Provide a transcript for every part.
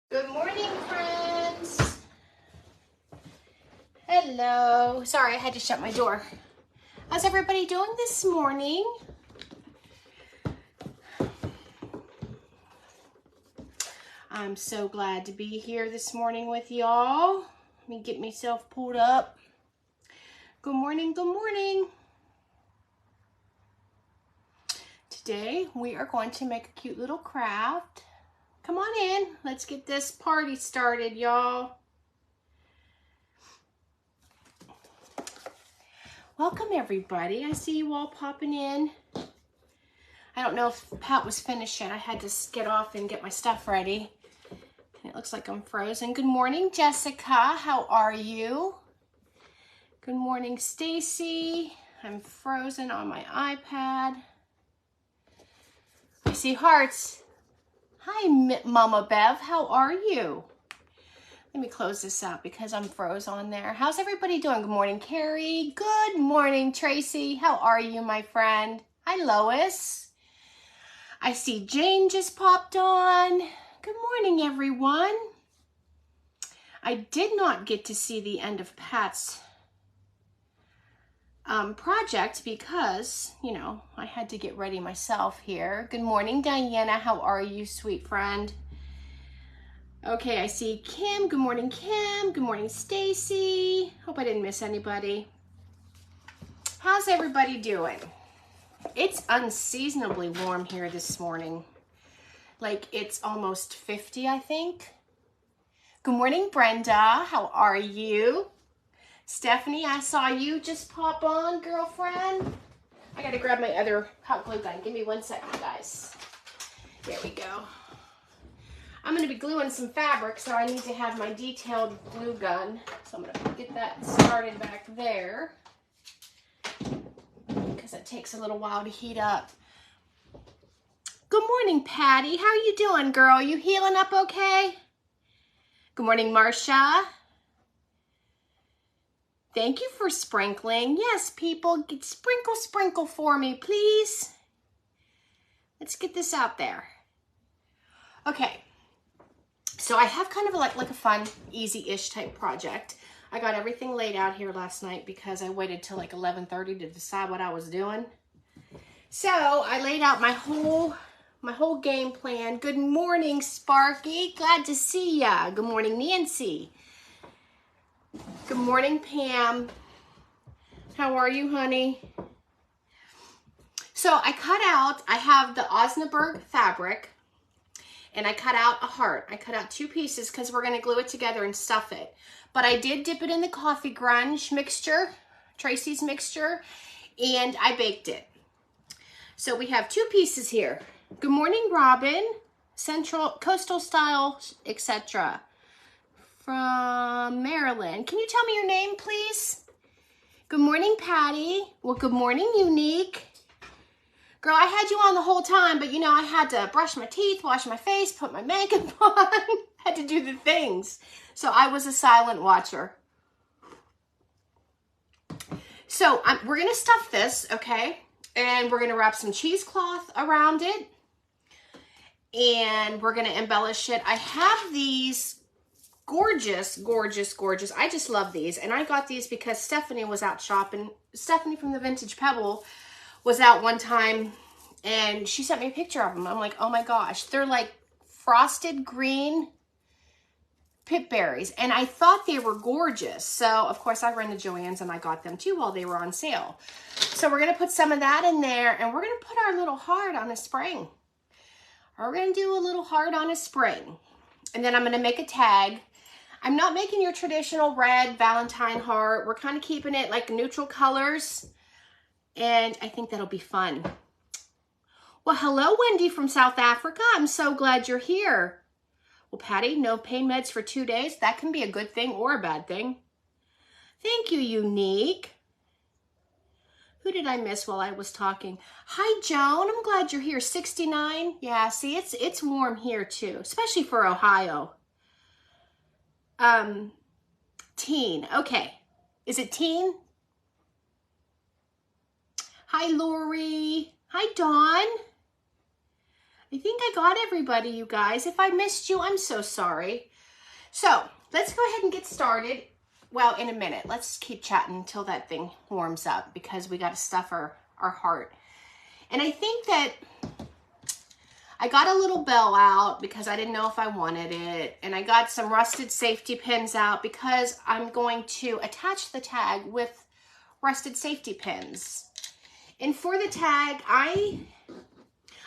Good morning, friends. Hello. Sorry, I had to shut my door. How's everybody doing this morning? I'm so glad to be here this morning with y'all. Let me get myself pulled up. Good morning, good morning. Today, we are going to make a cute little craft. Come on in. Let's get this party started, y'all. Welcome, everybody. I see you all popping in. I don't know if Pat was finished yet. I had to get off and get my stuff ready. And it looks like I'm frozen. Good morning, Jessica. How are you? Good morning, Stacy. I'm frozen on my iPad. I see hearts. Hi, Mama Bev. How are you? Let me close this out because I'm froze on there. How's everybody doing? Good morning, Carrie. Good morning, Tracy. How are you, my friend? Hi, Lois. I see Jane just popped on. Good morning, everyone. I did not get to see the end of Pat's project because, you know, I had to get ready myself here. Good morning, Diana. How are you, sweet friend? Okay, I see Kim. Good morning, Kim. Good morning, Stacy. Hope I didn't miss anybody. How's everybody doing? It's unseasonably warm here this morning. Like it's almost 50, I think. Good morning, Brenda. How are you? Stephanie, I saw you just pop on, girlfriend. I gotta grab my other hot glue gun. Give me 1 second, guys. There we go. I'm gonna be gluing some fabric, so I need to have my detailed glue gun. So I'm gonna get that started back there because it takes a little while to heat up. Good morning, Patty. How are you doing, girl? You healing up okay? Good morning, Marcia. Thank you for sprinkling. Yes, people, sprinkle for me, please. Let's get this out there. Okay, so I have kind of like a fun, easy-ish type project. I got everything laid out here last night because I waited till like 11:30 to decide what I was doing. So I laid out my whole game plan. Good morning, Sparky. Glad to see ya. Good morning, Nancy. Good morning, Pam. How are you, honey? So I have the Osnaburg fabric, and I cut out a heart. I cut out 2 pieces because we're gonna glue it together and stuff it. But I did dip it in the coffee grunge mixture, Tracy's mixture, and I baked it. So we have 2 pieces here. Good morning, Robin. Central, coastal style, etc. From Maryland. Can you tell me your name, please? Good morning, Patty. Well, good morning, Unique. Girl, I had you on the whole time, but you know, I had to brush my teeth, wash my face, put my makeup on. Had to do the things. So I was a silent watcher. So we're going to stuff this, okay? And we're going to wrap some cheesecloth around it. And we're going to embellish it. I have these gorgeous, gorgeous, gorgeous. I just love these. And I got these because Stephanie was out shopping. Stephanie from the Vintage Pebble was out one time and she sent me a picture of them. I'm like, oh my gosh. They're like frosted green pip berries. And I thought they were gorgeous. So of course I ran to Joann's and I got them too while they were on sale. So we're going to put some of that in there and we're going to put our little heart on a spring. We're going to do a little heart on a spring. And then I'm going to make a tag. I'm not making your traditional red Valentine heart. We're kind of keeping it like neutral colors. And I think that'll be fun. Well, hello, Wendy from South Africa. I'm so glad you're here. Well, Patty, no pain meds for 2 days. That can be a good thing or a bad thing. Thank you, Unique. Who did I miss while I was talking? Hi, Joan. I'm glad you're here. 69. Yeah, see, it's warm here too, especially for Ohio. Teen. Okay. Is it teen? Hi, Lori. Hi, Dawn. I think I got everybody, you guys. If I missed you, I'm so sorry. So let's go ahead and get started. Well, in a minute. Let's keep chatting until that thing warms up because we got to stuff our heart. And I think that I got a little bell out because I didn't know if I wanted it. And I got some rusted safety pins out because I'm going to attach the tag with rusted safety pins. And for the tag, I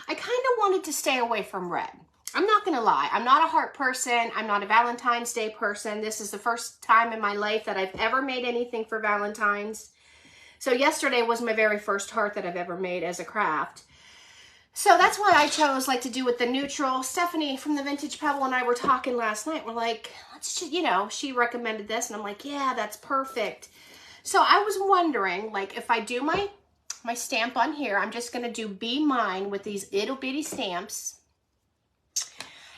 kind of wanted to stay away from red. I'm not going to lie. I'm not a heart person. I'm not a Valentine's Day person. This is the first time in my life that I've ever made anything for Valentine's. So yesterday was my very first heart that I've ever made as a craft. So that's why I chose like to do with the neutral. Stephanie from the Vintage Pebble and I were talking last night. We're like, let's just, you know, she recommended this and I'm like, yeah, that's perfect. So I was wondering, like, if I do my stamp on here, I'm just going to do Be Mine with these ittle bitty stamps.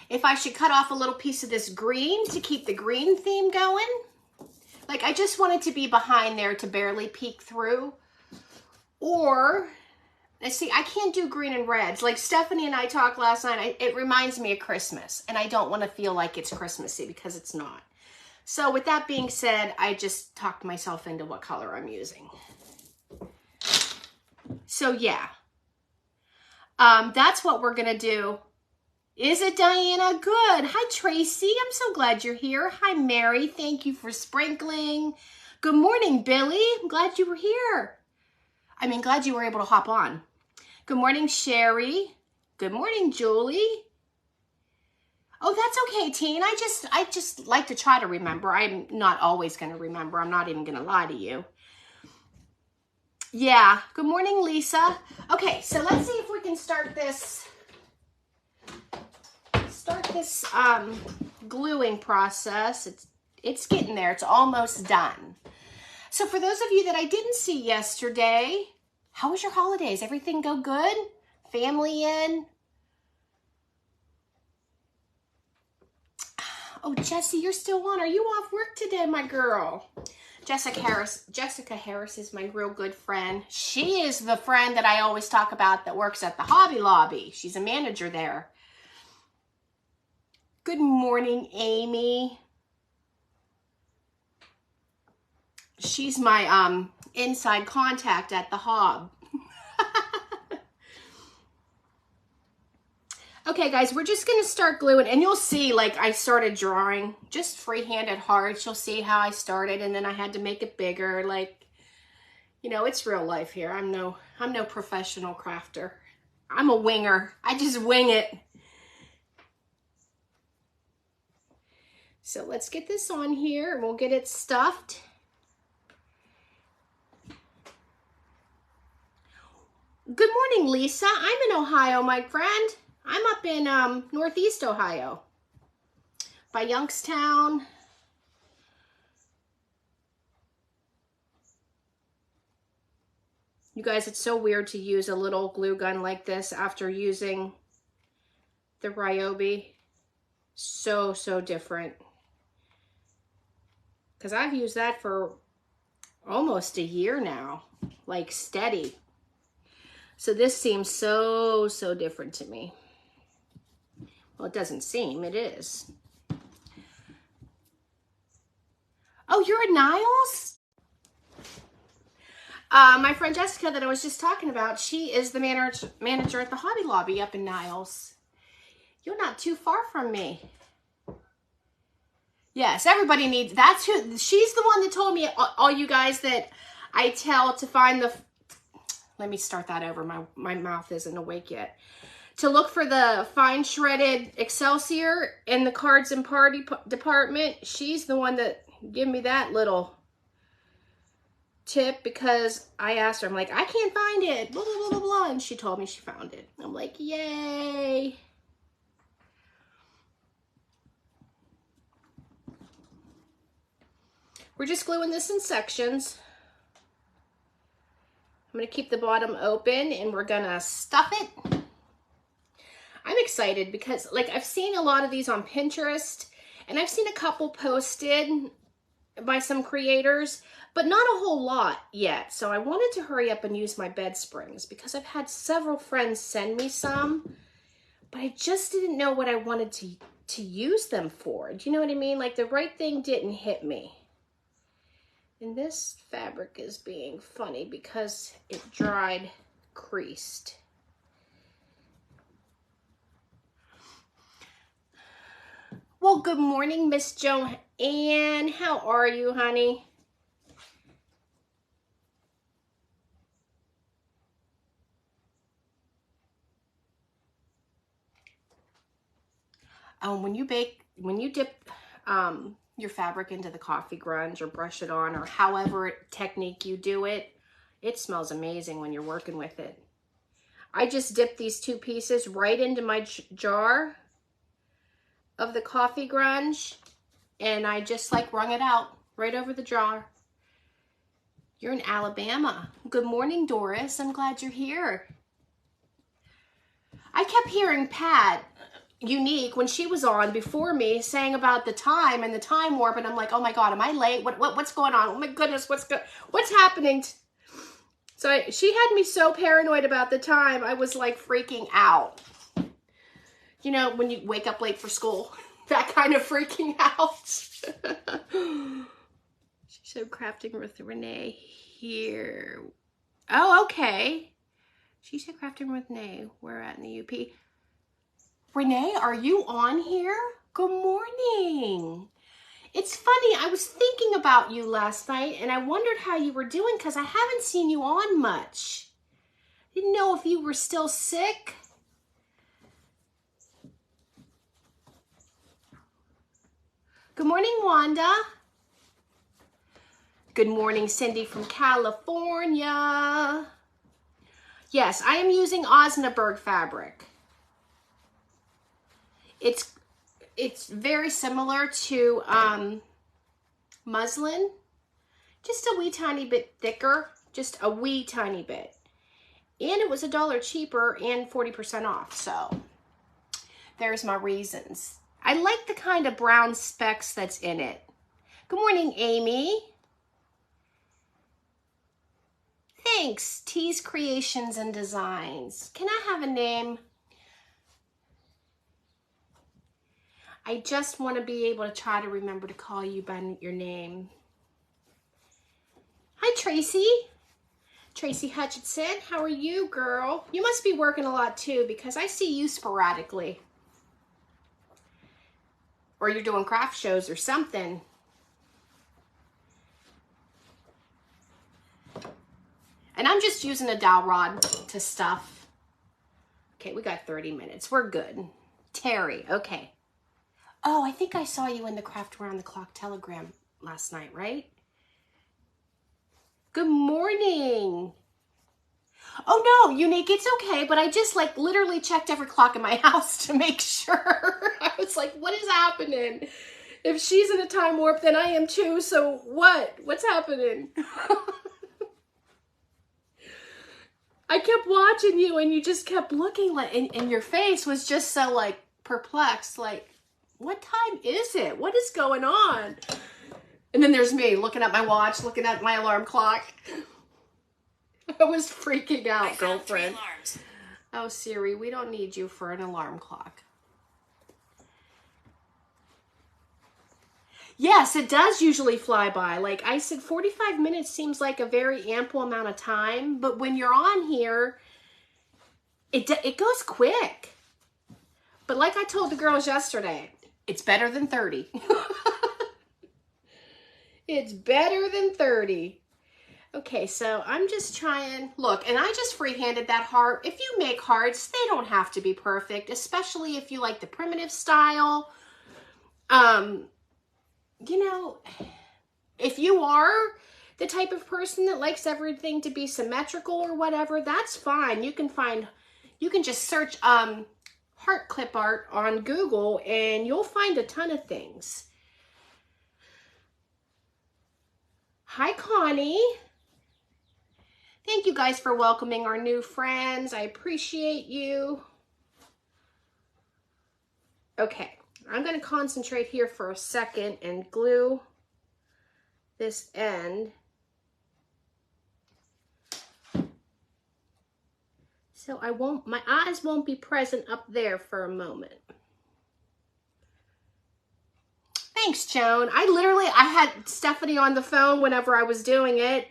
If I should cut off a little piece of this green to keep the green theme going. Like, I just want it to be behind there to barely peek through. Or, let's see, I can't do green and reds. Like Stephanie and I talked last night, it reminds me of Christmas. And I don't want to feel like it's Christmassy because it's not. So with that being said, I just talked myself into what color I'm using. So yeah, that's what we're going to do. Is it Diana? Good. Hi, Tracy. I'm so glad you're here. Hi, Mary. Thank you for sprinkling. Good morning, Billy. I'm glad you were here. I mean, glad you were able to hop on. Good morning, Sherry. Good morning, Julie. Oh, that's okay, Teen. I just like to try to remember. I'm not always going to remember. I'm not even going to lie to you. Yeah. Good morning, Lisa. Okay, so let's see if we can start this gluing process. It's getting there. It's almost done. So for those of you that I didn't see yesterday, how was your holidays? Everything go good? Family in? Oh, Jessie, you're still on. Are you off work today, my girl? Jessica Harris is my real good friend. She is the friend that I always talk about that works at the Hobby Lobby. She's a manager there. Good morning, Amy. She's my inside contact at the Hob. Okay, guys, we're just going to start gluing. And you'll see, like, I started drawing just free-handed hearts. You'll see how I started, and then I had to make it bigger. Like, you know, it's real life here. I'm no professional crafter. I'm a winger. I just wing it. So let's get this on here, and we'll get it stuffed. Good morning, Lisa. I'm in Ohio, my friend. I'm up in Northeast Ohio by Youngstown. You guys, it's so weird to use a little glue gun like this after using the Ryobi. So different. Because I've used that for almost a year now, like steady. So this seems so different to me. Well, it doesn't seem, it is. Oh, you're at Niles? My friend Jessica that I was just talking about, she is the manager at the Hobby Lobby up in Niles. You're not too far from me. Yes, everybody needs, that's who, she's the one that told me, all you guys that I tell to find the, let me start that over, my mouth isn't awake yet. To look for the fine shredded Excelsior in the cards and party department. She's the one that gave me that little tip because I asked her, I'm like, I can't find it, blah, blah, blah, blah, blah. And she told me she found it. I'm like, yay. We're just gluing this in sections. I'm going to keep the bottom open and we're going to stuff it. I'm excited because, like, I've seen a lot of these on Pinterest and I've seen a couple posted by some creators, but not a whole lot yet. So I wanted to hurry up and use my bed springs because I've had several friends send me some, but I just didn't know what I wanted to use them for. Do you know what I mean? Like the right thing didn't hit me. And this fabric is being funny because it dried creased. Well, good morning, Miss Joanne. How are you, honey? When you dip your fabric into the coffee grunge or brush it on or however technique you do it, it smells amazing when you're working with it. I just dipped these two pieces right into my jar of the coffee grunge and I just like wrung it out right over the jar. You're in Alabama. Good morning, Doris. I'm glad you're here. I kept hearing Pat Unique when she was on before me saying about the time and the time warp, and I'm like, oh my god, am I late? What's going on? Oh my goodness, what's happening? So she had me so paranoid about the time, I was like freaking out. You know, when you wake up late for school, that kind of freaking out. She said crafting with Renee here. Oh, okay. She said crafting with Renee. We're at in the UP. Renee, are you on here? Good morning. It's funny, I was thinking about you last night and I wondered how you were doing because I haven't seen you on much. Didn't know if you were still sick. Good morning, Wanda. Good morning, Cindy from California. Yes, I am using Osnaburg fabric. It's very similar to muslin, just a wee tiny bit thicker, just a wee tiny bit. And it was $1 cheaper and 40% off, so there's my reasons. I like the kind of brown specks that's in it. Good morning, Amy. Thanks, T's Creations and Designs. Can I have a name? I just want to be able to try to remember to call you by your name. Hi, Tracy. Tracy Hutchinson, how are you, girl? You must be working a lot too because I see you sporadically. Or you're doing craft shows or something. And I'm just using a dowel rod to stuff. Okay, we got 30 minutes. We're good. Terry, okay. Oh, I think I saw you in the Craft Around the Clock Telegram last night, right? Good morning. Oh no, Unique, it's okay, but I just like literally checked every clock in my house to make sure. I was like, what is happening? If she's in a time warp, then I am too, so what? What's happening? I kept watching you and you just kept looking like, and your face was just so like perplexed, like, what time is it? What is going on? And then there's me looking at my watch, looking at my alarm clock. I was freaking out, girlfriend. Oh, Siri, we don't need you for an alarm clock. Yes, it does usually fly by. Like I said, 45 minutes seems like a very ample amount of time, but when you're on here, it goes quick. But like I told the girls yesterday, it's better than 30. It's better than 30. Okay, so I'm just trying, look, and I just freehanded that heart. If you make hearts, they don't have to be perfect, especially if you like the primitive style. You know, if you are the type of person that likes everything to be symmetrical or whatever, that's fine. You can just search heart clip art on Google and you'll find a ton of things. Hi, Connie. Thank you guys for welcoming our new friends. I appreciate you. Okay, I'm going to concentrate here for a second and glue this end So my eyes won't be present up there for a moment. Thanks, Joan. I had Stephanie on the phone whenever I was doing it.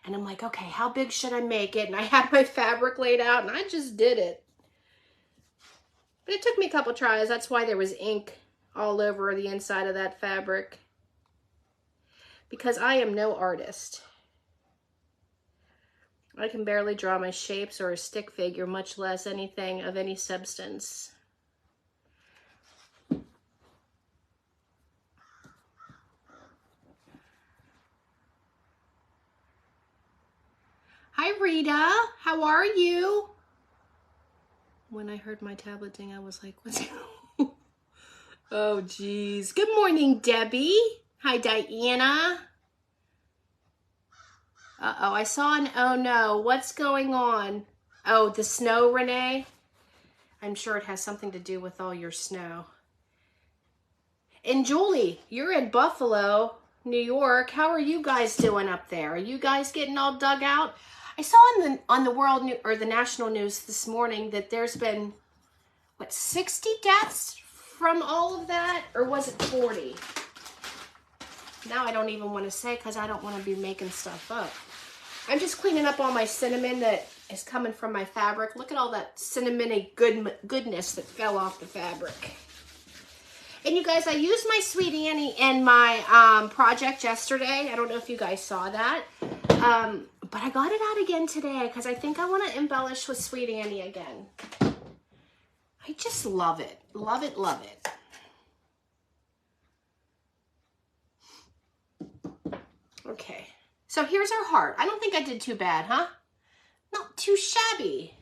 And I'm like, okay, how big should I make it? And I had my fabric laid out and I just did it. But it took me a couple tries. That's why there was ink all over the inside of that fabric. Because I am no artist. I can barely draw my shapes or a stick figure, much less anything of any substance. Hi, Rita. How are you? When I heard my tablet ding, I was like, what's oh, geez. Good morning, Debbie. Hi, Diana. Uh-oh, I saw an oh no. What's going on? Oh, the snow, Renee? I'm sure it has something to do with all your snow. And Julie, you're in Buffalo, New York. How are you guys doing up there? Are you guys getting all dug out? I saw on the world news or the national news this morning that there's been, what, 60 deaths from all of that? Or was it 40? Now I don't even want to say because I don't want to be making stuff up. I'm just cleaning up all my cinnamon that is coming from my fabric. Look at all that cinnamony goodness that fell off the fabric. And you guys, I used my Sweet Annie in my project yesterday. I don't know if you guys saw that. But I got it out again today because I think I want to embellish with Sweet Annie again. I just love it. Love it, love it. Okay. So here's our heart. I don't think I did too bad, huh? Not too shabby.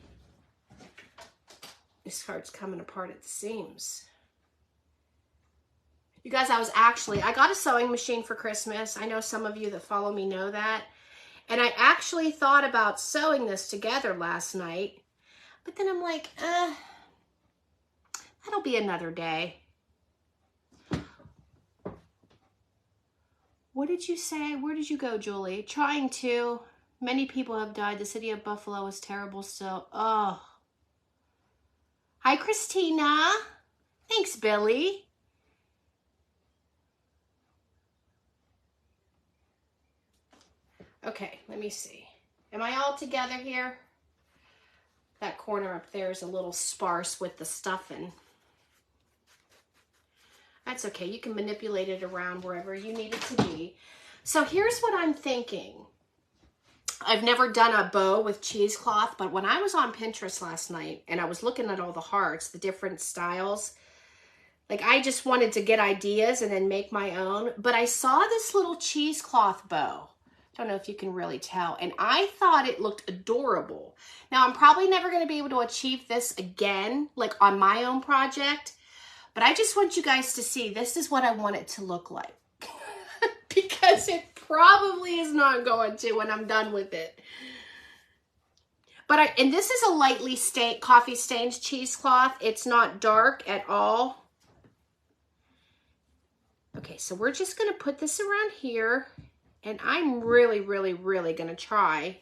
This heart's coming apart at the seams. You guys, I got a sewing machine for Christmas. I know some of you that follow me know that. And I actually thought about sewing this together last night. But then I'm like, that'll be another day. What did you say? Where did you go, Julie? Trying to. Many people have died. The city of Buffalo is terrible still. Oh. Hi, Christina. Thanks, Billy. Okay, let me see. Am I all together here? That corner up there is a little sparse with the stuffing. That's okay. You can manipulate it around wherever you need it to be. So here's what I'm thinking. I've never done a bow with cheesecloth, but when I was on Pinterest last night and I was looking at all the hearts, the different styles, like I just wanted to get ideas and then make my own. But I saw this little cheesecloth bow. Don't know if you can really tell. And I thought it looked adorable. Now, I'm probably never going to be able to achieve this again, like on my own project. But I just want you guys to see, this is what I want it to look like. Because it probably is not going to when I'm done with it. But and this is a lightly coffee stained cheesecloth. It's not dark at all. Okay, so we're just going to put this around here. And I'm really, really, really going to try.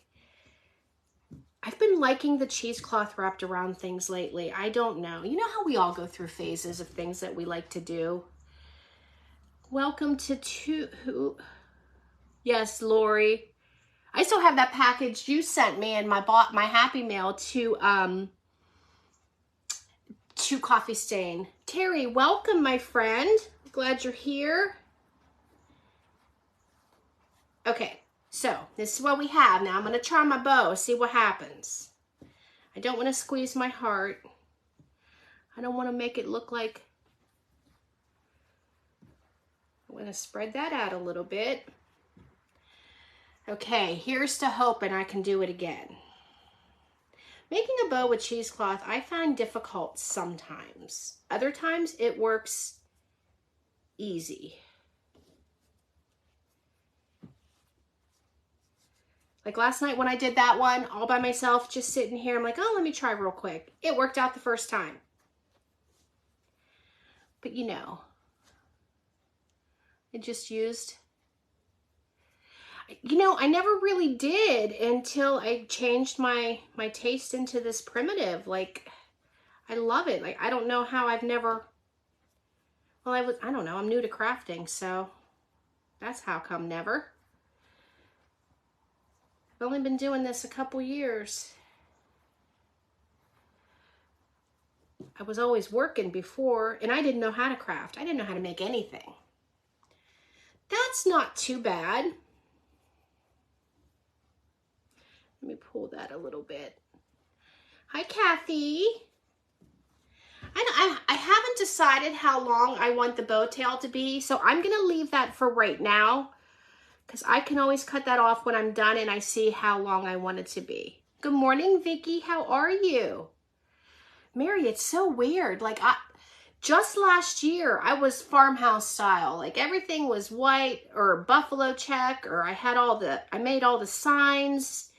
I've been liking the cheesecloth wrapped around things lately. I don't know. You know how we all go through phases of things that we like to do? Welcome to Yes, Lori. I still have that package you sent me and my Happy Mail to Coffee Stain. Terry, welcome, my friend. Glad you're here. Okay, so this is what we have. Now I'm going to try my bow, see what happens. I don't want to squeeze my heart. I don't want to make it look like... I'm going to spread that out a little bit. Okay, here's to hoping I can do it again. Making a bow with cheesecloth, I find difficult sometimes. Other times it works easy. Like last night when I did that one all by myself, just sitting here, I'm like, oh, let me try real quick. It worked out the first time. But you know, I just used... You know, I never really did until I changed my taste into this primitive. Like, I love it. Like, I don't know how I've never, well, I don't know. I'm new to crafting, so that's how come never. I've only been doing this a couple years. I was always working before, and I didn't know how to craft. I didn't know how to make anything. That's not too bad. Let me pull that a little bit. Hi, Kathy. I haven't decided how long I want the bow tail to be, so I'm going to leave that for right now because I can always cut that off when I'm done and I see how long I want it to be. Good morning, Vicki. How are you? Mary, it's so weird. Like, just last year, I was farmhouse style. Like, everything was white or buffalo check, or I made all the signs,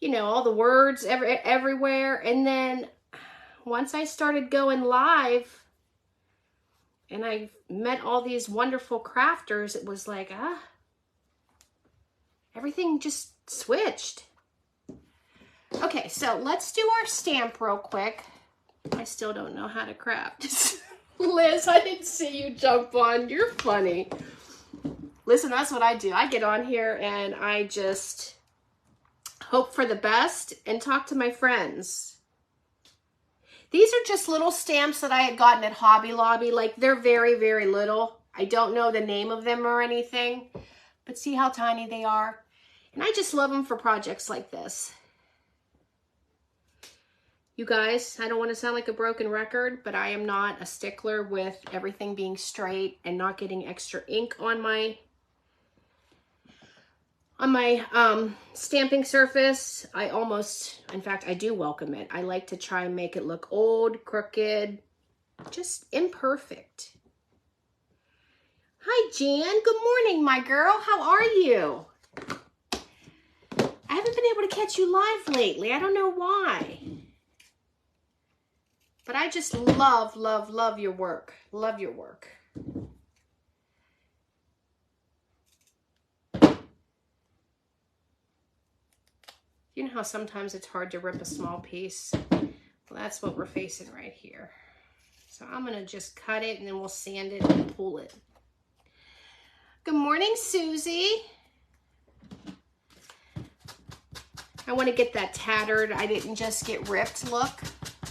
you know, all the words everywhere. And then once I started going live and I met all these wonderful crafters, it was like, everything just switched. Okay, so let's do our stamp real quick. I still don't know how to craft. Liz, I didn't see you jump on. You're funny. Listen, that's what I do. I get on here and I just hope for the best and talk to my friends. These are just little stamps that I had gotten at Hobby Lobby. Like, they're very, very little. I don't know the name of them or anything, but see how tiny they are? And I just love them for projects like this. You guys, I don't want to sound like a broken record, but I am not a stickler with everything being straight and not getting extra ink on my stamping surface. In fact, I do welcome it. I like to try and make it look old, crooked, just imperfect. Hi, Jan. Good morning, my girl. How are you? I haven't been able to catch you live lately. I don't know why. But I just love, love, love your work. Love your work. You know how sometimes it's hard to rip a small piece? Well, that's what we're facing right here. So I'm going to just cut it and then we'll sand it and pull it. Good morning, Susie. I want to get that tattered. I didn't just get ripped look.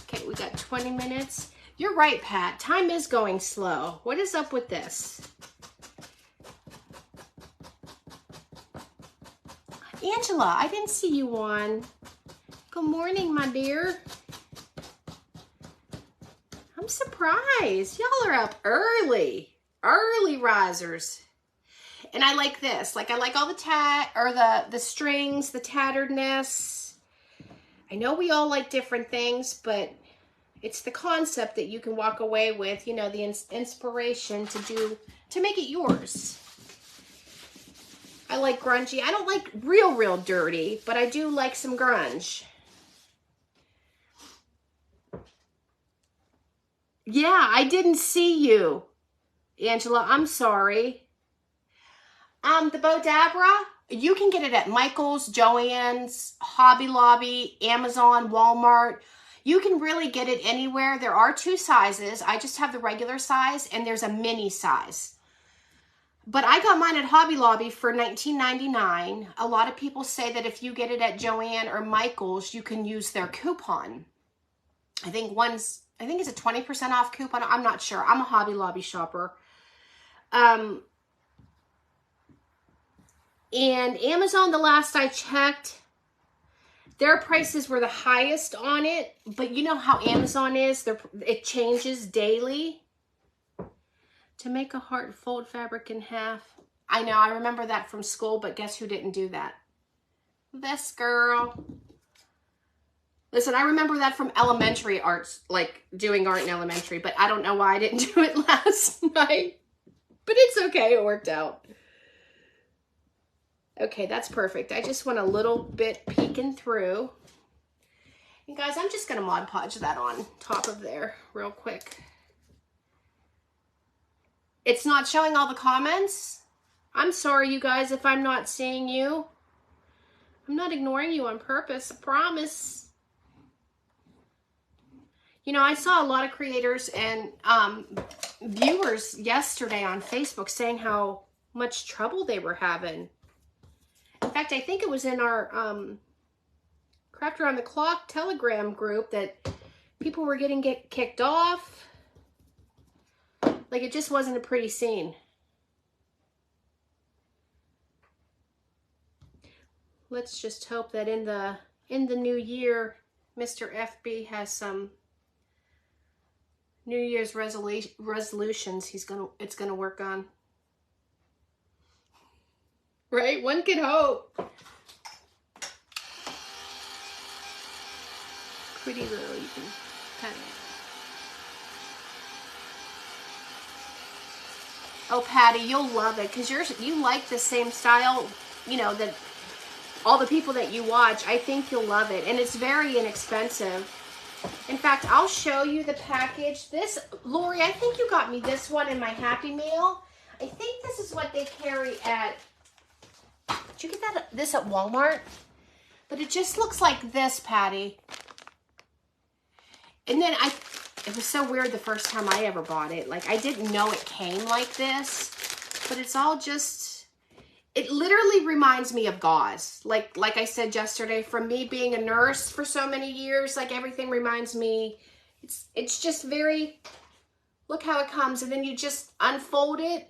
Okay, we got 20 minutes. You're right, Pat. Time is going slow. What is up with this? Angela, I didn't see you on. Good morning, my dear. I'm surprised. Y'all are up early. Early risers. And I like this. Like, I like all the strings, the tatteredness. I know we all like different things, but it's the concept that you can walk away with, you know, the inspiration to make it yours. I like grungy. I don't like real dirty, but I do like some grunge. Yeah, I didn't see you, Angela. I'm sorry. The Bodabra, you can get it at Michael's, Joann's, Hobby Lobby, Amazon, Walmart. You can really get it anywhere. There are two sizes. I just have the regular size, and there's a mini size. But I got mine at Hobby Lobby for $19.99. A lot of people say that if you get it at Joann or Michael's, you can use their coupon. I think it's a 20% off coupon. I'm not sure. I'm a Hobby Lobby shopper. And Amazon, the last I checked, their prices were the highest on it. But you know how Amazon is. It changes daily. To make a heart, fold fabric in half. I know, I remember that from school, but guess who didn't do that? This girl. Listen, I remember that from elementary arts, like doing art in elementary, but I don't know why I didn't do it last night. But it's okay, it worked out. Okay, that's perfect. I just want a little bit peeking through. And guys, I'm just going to Mod Podge that on top of there real quick. It's not showing all the comments. I'm sorry, you guys, if I'm not seeing you. I'm not ignoring you on purpose, I promise. You know, I saw a lot of creators and viewers yesterday on Facebook saying how much trouble they were having. In fact, I think it was in our Craft Around the Clock Telegram group that people were getting kicked off. Like, it just wasn't a pretty scene. Let's just hope that in the new year, Mr. FB has some New Year's resolutions it's gonna work on. Right? One can hope. Pretty little, you can kind of. Oh, Patty, you'll love it because you like the same style, you know, that all the people that you watch. I think you'll love it, and it's very inexpensive. In fact, I'll show you the package. This, Lori, I think you got me this one in my Happy Meal. I think this is what they carry at, did you get this at Walmart? But it just looks like this, Patty. And then it was so weird the first time I ever bought it. Like, I didn't know it came like this, but it's all just, it literally reminds me of gauze. Like I said yesterday, from me being a nurse for so many years, like everything reminds me, it's just very, look how it comes, and then you just unfold it.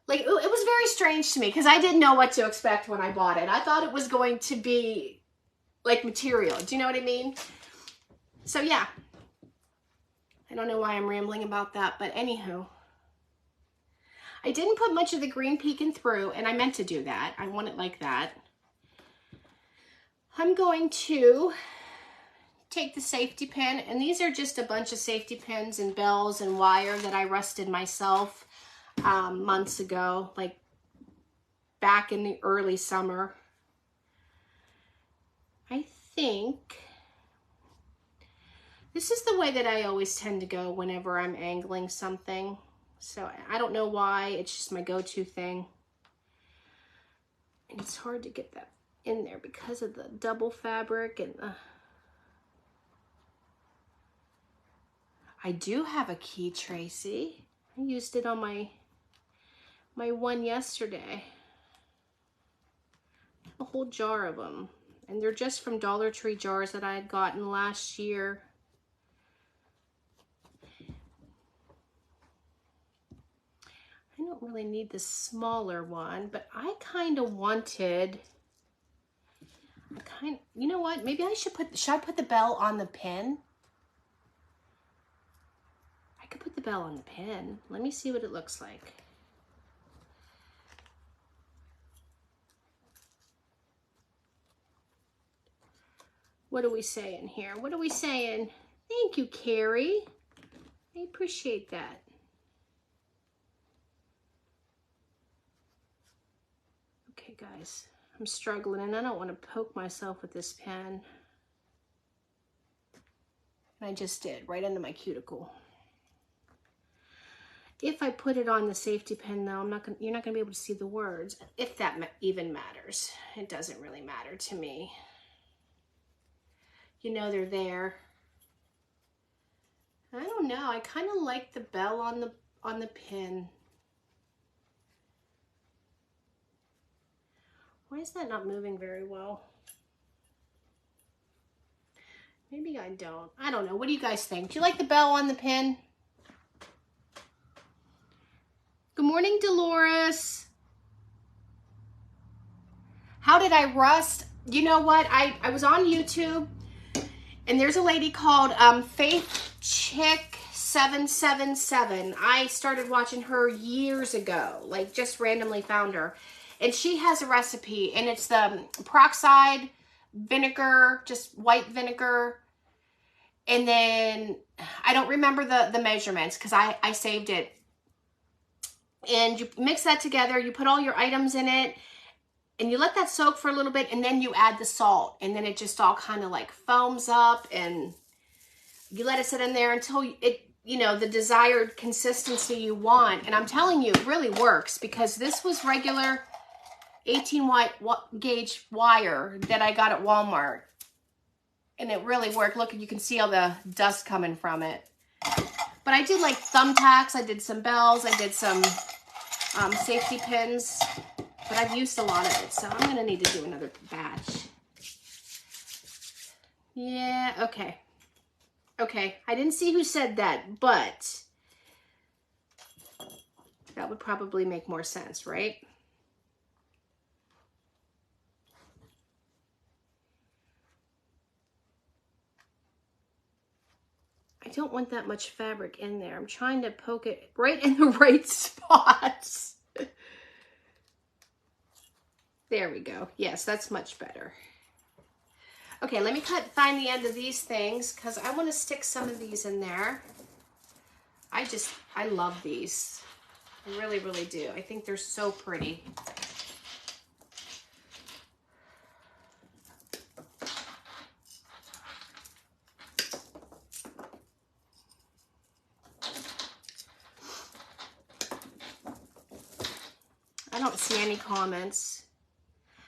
Like, it was very strange to me because I didn't know what to expect when I bought it. I thought it was going to be like material. Do you know what I mean? So yeah, I don't know why I'm rambling about that, but anywho. I didn't put much of the green peeking through, and I meant to do that. I want it like that. I'm going to take the safety pin, and these are just a bunch of safety pins and bells and wire that I rusted myself months ago, like back in the early summer. I think this is the way that I always tend to go whenever I'm angling something. So I don't know why, it's just my go-to thing. And it's hard to get that in there because of the double fabric and I do have a key, Tracy. I used it on my one yesterday. A whole jar of them. And they're just from Dollar Tree jars that I had gotten last year. I don't really need the smaller one, but I kind of wanted, you know what? Maybe I should I put the bell on the pin? I could put the bell on the pin. Let me see what it looks like. What are we saying here? What are we saying? Thank you, Carrie. I appreciate that. Okay, guys, I'm struggling and I don't want to poke myself with this pen. And I just did, right into my cuticle. If I put it on the safety pin, though, you're not gonna be able to see the words, if that even matters. It doesn't really matter to me. You know they're there. I don't know. I kind of like the bell on the pin. Why is that not moving very well? Maybe I don't. I don't know. What do you guys think? Do you like the bell on the pin? Good morning, Dolores. How did I rust? You know what? I was on YouTube, and there's a lady called Faith Chick 777. I started watching her years ago, like just randomly found her. And she has a recipe, and it's the peroxide vinegar, just white vinegar. And then I don't remember the measurements because I saved it. And you mix that together, you put all your items in it, and you let that soak for a little bit, and then you add the salt, and then it just all kind of like foams up, and you let it sit in there until you know, the desired consistency you want. And I'm telling you, it really works, because this was regular 18 gauge wire that I got at Walmart. And it really worked. Look, you can see all the dust coming from it. But I did like thumbtacks. I did some bells. I did some safety pins. But I've used a lot of it, so I'm going to need to do another batch. Yeah, okay. Okay, I didn't see who said that, but that would probably make more sense, right? I don't want that much fabric in there. I'm trying to poke it right in the right spots. There we go. Yes, that's much better. Okay, let me find the end of these things, because I want to stick some of these in there. I love these. I really, really do. I think they're so pretty. I don't see any comments.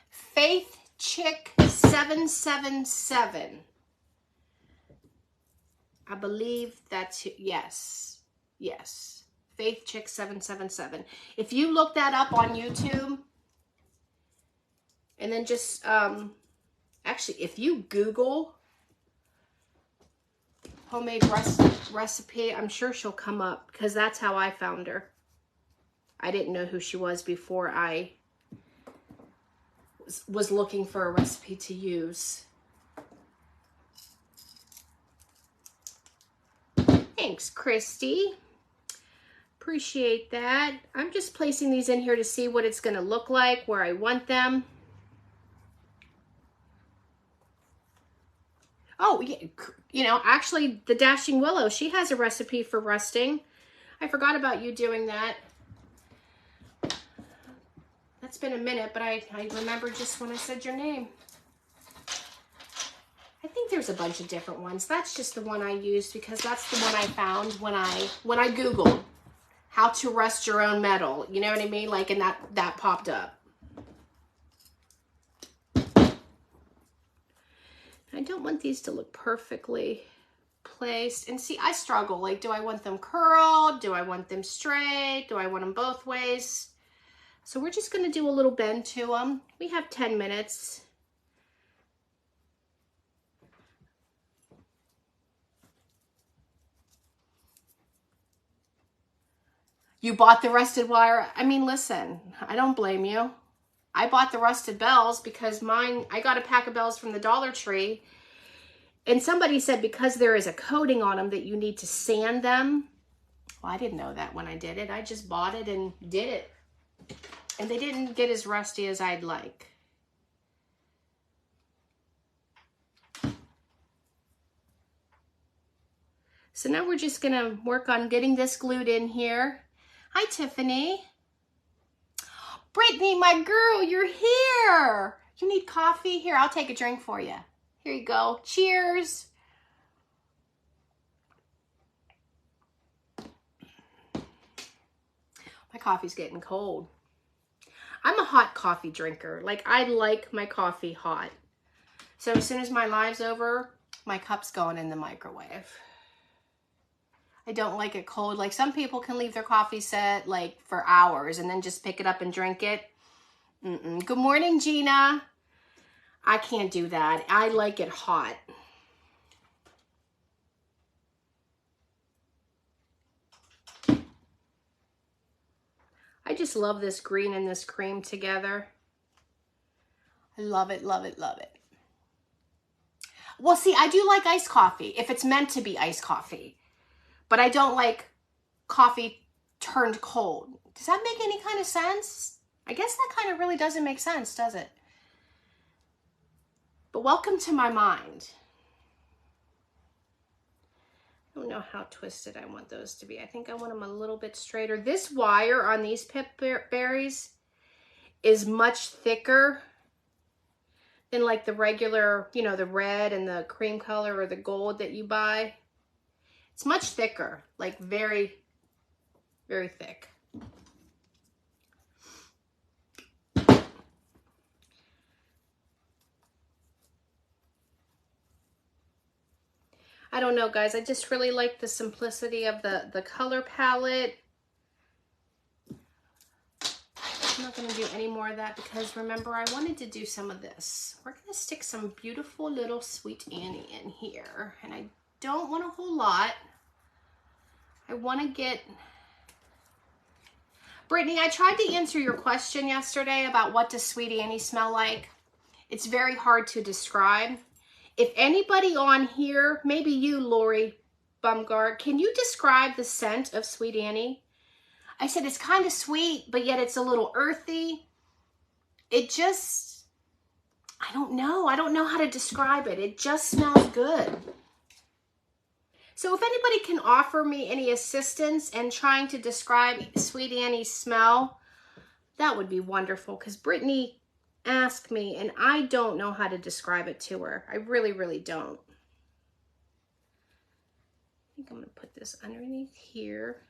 Faith Chick 777. I believe that's, yes. Yes. Faith Chick 777. If you look that up on YouTube, and then just, actually, if you Google homemade recipe, I'm sure she'll come up, because that's how I found her. I didn't know who she was before I was looking for a recipe to use. Thanks, Christy. Appreciate that. I'm just placing these in here to see what it's going to look like, where I want them. Oh, yeah, you know, actually, the Dashing Willow, she has a recipe for rusting. I forgot about you doing that. That's been a minute, but I remember just when I said your name. I think there's a bunch of different ones. That's just the one I used, because that's the one I found when I Googled how to rust your own metal. You know what I mean? Like, and that popped up. I don't want these to look perfectly placed. And see, I struggle. Like, do I want them curled? Do I want them straight? Do I want them both ways? So we're just going to do a little bend to them. We have 10 minutes. You bought the rusted wire. I mean, listen, I don't blame you. I bought the rusted bells because I got a pack of bells from the Dollar Tree. And somebody said because there is a coating on them that you need to sand them. Well, I didn't know that when I did it. I just bought it and did it. And they didn't get as rusty as I'd like. So now we're just going to work on getting this glued in here. Hi, Tiffany. Brittany, my girl, you're here. You need coffee? Here, I'll take a drink for you. Here you go. Cheers. My coffee's getting cold. I'm a hot coffee drinker. Like, I like my coffee hot. So as soon as my live's over, my cup's going in the microwave. I don't like it cold. Like, some people can leave their coffee set like for hours and then just pick it up and drink it. Good morning, Gina. I can't do that. I like it hot. I just love this green and this cream together. I love it, love it, love it. Well, see, I do like iced coffee if it's meant to be iced coffee. But I don't like coffee turned cold. Does that make any kind of sense? I guess that kind of really doesn't make sense, does it? But welcome to my mind. I don't know how twisted I want those to be. I think I want them a little bit straighter. This wire on these pip berries is much thicker than like the regular, you know, the red and the cream color or the gold that you buy. It's much thicker, like very, very thick. I don't know, guys. I just really like the simplicity of the color palette. I'm not going to do any more of that because remember, I wanted to do some of this. We're going to stick some beautiful little Sweet Annie in here. And I don't want a whole lot. I want to get... Brittany, I tried to answer your question yesterday about what does Sweet Annie smell like. It's very hard to describe. If anybody on here, maybe you, Lori Bumgard, can you describe the scent of Sweet Annie? I said it's kind of sweet, but yet it's a little earthy. It just, I don't know. I don't know how to describe it. It just smells good. So if anybody can offer me any assistance in trying to describe Sweet Annie's smell, that would be wonderful because Brittany asked me and I don't know how to describe it to her. I really, really don't. I think I'm going to put this underneath here.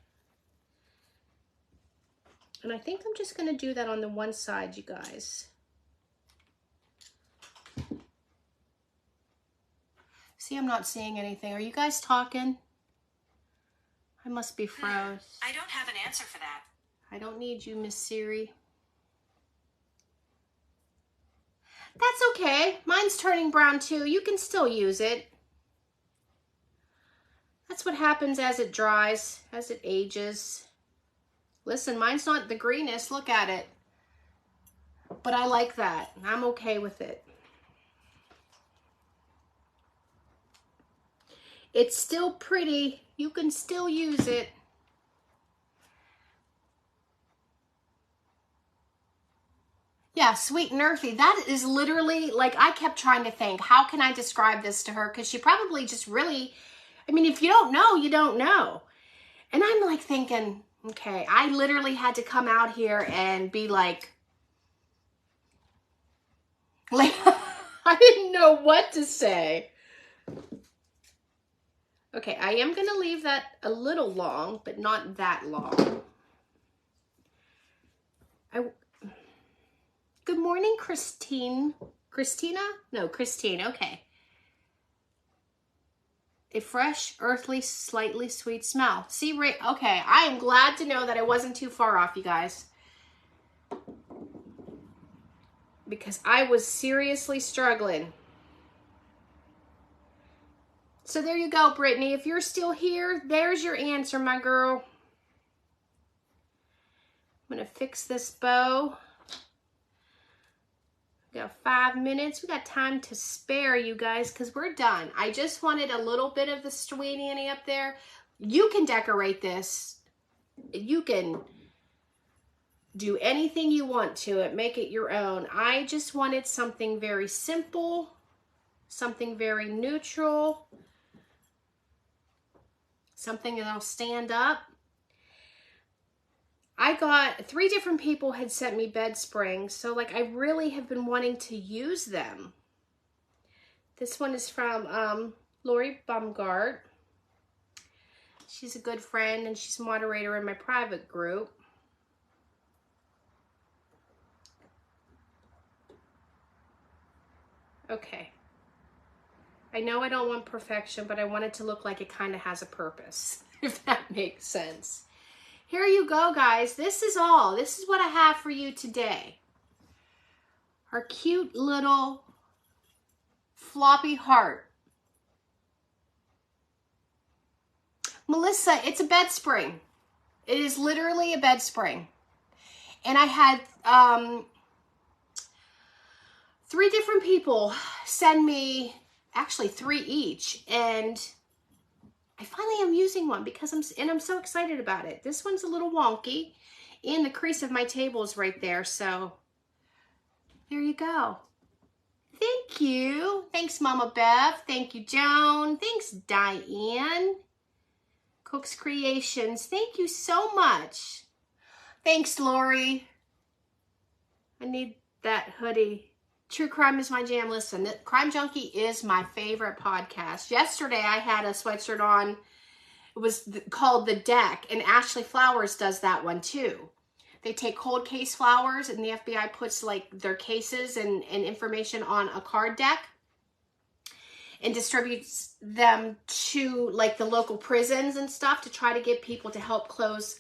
And I think I'm just going to do that on the one side, you guys. See, I'm not seeing anything. Are you guys talking? I must be froze. I don't have an answer for that. I don't need you, Miss Siri. That's okay. Mine's turning brown too. You can still use it. That's what happens as it dries, as it ages. Listen, mine's not the greenest. Look at it. But I like that. I'm okay with it. It's still pretty. You can still use it. Yeah, sweet and earthy. That is literally, like, I kept trying to think, how can I describe this to her? Because she probably just really, I mean, if you don't know, you don't know. And I'm like thinking, okay, I literally had to come out here and be like I didn't know what to say. Okay, I am going to leave that a little long, but not that long. Good morning, Christine. Christina? No, Christine. Okay. A fresh, earthly, slightly sweet smell. See, okay, I am glad to know that I wasn't too far off, you guys. Because I was seriously struggling. So there you go, Brittany. If you're still here, there's your answer, my girl. I'm going to fix this bow. We got 5 minutes. We got time to spare, you guys, because we're done. I just wanted a little bit of the Sweet Annie up there. You can decorate this. You can do anything you want to it. Make it your own. I just wanted something very simple, something very neutral, something that'll stand up. I got 3 different people had sent me bed springs, so like I really have been wanting to use them. This one is from Lori Bumgard. She's a good friend and she's a moderator in my private group. Okay. I know I don't want perfection, but I want it to look like it kind of has a purpose, if that makes sense. Here you go, guys. This is all. This is what I have for you today. Our cute little floppy heart. Melissa, it's a bed spring. It is literally a bed spring. And I had 3 different people send me, actually 3 each, and I finally am using one because I'm so excited about it. This one's a little wonky, and the crease of my table is right there, so there you go. Thank you. Thanks, Mama Bev. Thank you, Joan. Thanks, Diane. Cook's Creations. Thank you so much. Thanks, Lori. I need that hoodie. True Crime is my jam. Listen, Crime Junkie is my favorite podcast. Yesterday, I had a sweatshirt on, It was called The Deck, and Ashley Flowers does that one too. They take cold case flowers, and the FBI puts like their cases and information on a card deck and distributes them to like the local prisons and stuff to try to get people to help close,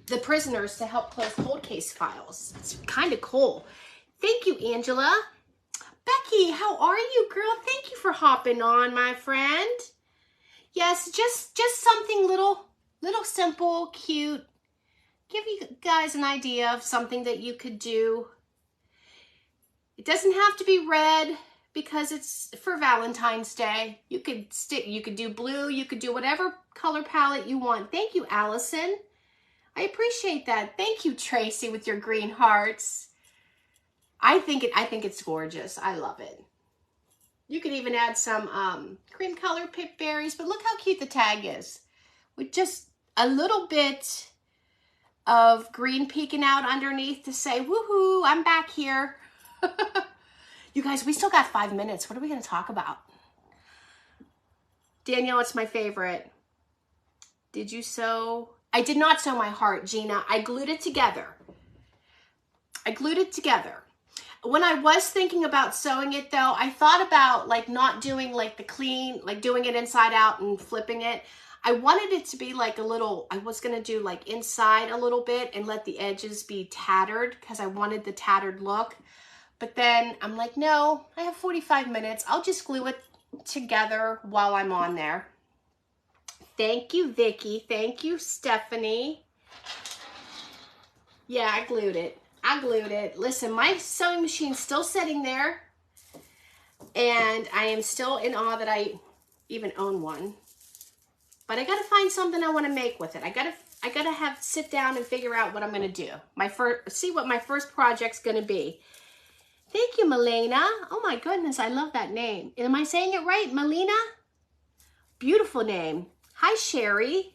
the prisoners to help close cold case files. It's kind of cool. Thank you, Angela. Becky, how are you, girl? Thank you for hopping on, my friend. Yes, just something little simple, cute. Give you guys an idea of something that you could do. It doesn't have to be red because it's for Valentine's Day. You could do blue, you could do whatever color palette you want. Thank you, Allison. I appreciate that. Thank you, Tracy, with your green hearts. I think it's gorgeous. I love it. You could even add some cream color pip berries, but look how cute the tag is. With just a little bit of green peeking out underneath to say, woohoo, I'm back here. You guys, we still got 5 minutes. What are we going to talk about? Danielle, it's my favorite. Did you sew? I did not sew my heart, Gina. I glued it together. When I was thinking about sewing it though, I thought about like not doing like the clean, like doing it inside out and flipping it. I wanted it to be like a little, I was going to do like inside a little bit and let the edges be tattered because I wanted the tattered look. But then I'm like, no, I have 45 minutes. I'll just glue it together while I'm on there. Thank you, Vicky. Thank you, Stephanie. Yeah, I glued it. Listen, my sewing machine's still sitting there. And I am still in awe that I even own one. But I got to find something I want to make with it. I got to have sit down and figure out what I'm going to do. See what my first project's going to be. Thank you, Melena. Oh my goodness, I love that name. Am I saying it right? Melena? Beautiful name. Hi, Sherry.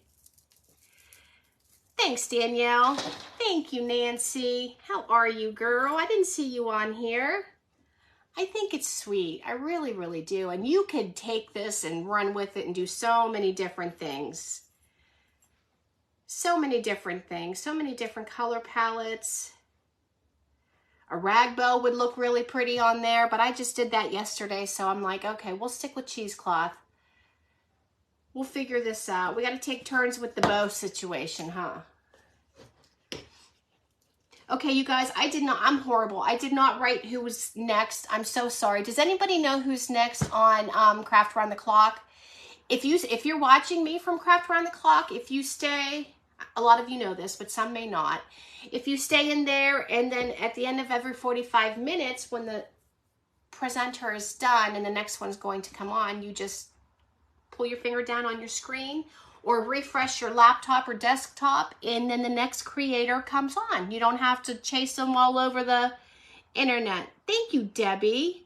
Thanks, Danielle. Thank you, Nancy. How are you, girl? I didn't see you on here. I think it's sweet. I really, really do. And you could take this and run with it and do so many different things. So many different things. So many different color palettes. A rag bow would look really pretty on there, but I just did that yesterday, so I'm like, okay, we'll stick with cheesecloth. We'll figure this out. We got to take turns with the bow situation, huh? Okay, you guys, I'm horrible. I did not write who was next. I'm so sorry. Does anybody know who's next on Craft Around the Clock? If you're watching me from Craft Around the Clock, if you stay, a lot of you know this, but some may not. If you stay in there and then at the end of every 45 minutes when the presenter is done and the next one's going to come on, you just pull your finger down on your screen or refresh your laptop or desktop and then the next creator comes on. You don't have to chase them all over the internet. Thank you, Debbie.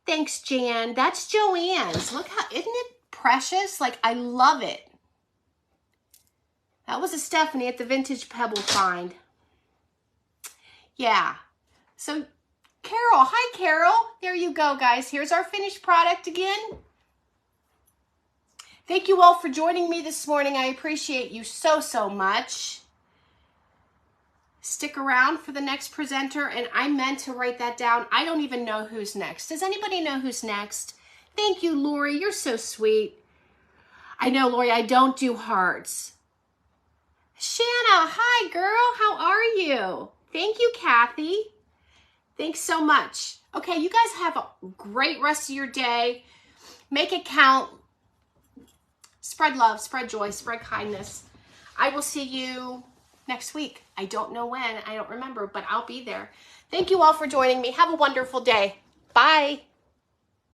Thanks, Jan. That's Joanne's. Look how, isn't it precious? Like, I love it. That was a Stephanie at the Vintage Pebble find. Yeah. So, Carol. Hi, Carol. There you go, guys. Here's our finished product again. Thank you all for joining me this morning. I appreciate you so, so much. Stick around for the next presenter, and I meant to write that down. I don't even know who's next. Does anybody know who's next? Thank you, Lori. You're so sweet. I know, Lori, I don't do hearts. Shanna, hi, girl. How are you? Thank you, Kathy. Thanks so much. Okay, you guys have a great rest of your day. Make it count. Spread love, spread joy, spread kindness. I will see you next week. I don't know when. I don't remember, but I'll be there. Thank you all for joining me. Have a wonderful day. Bye.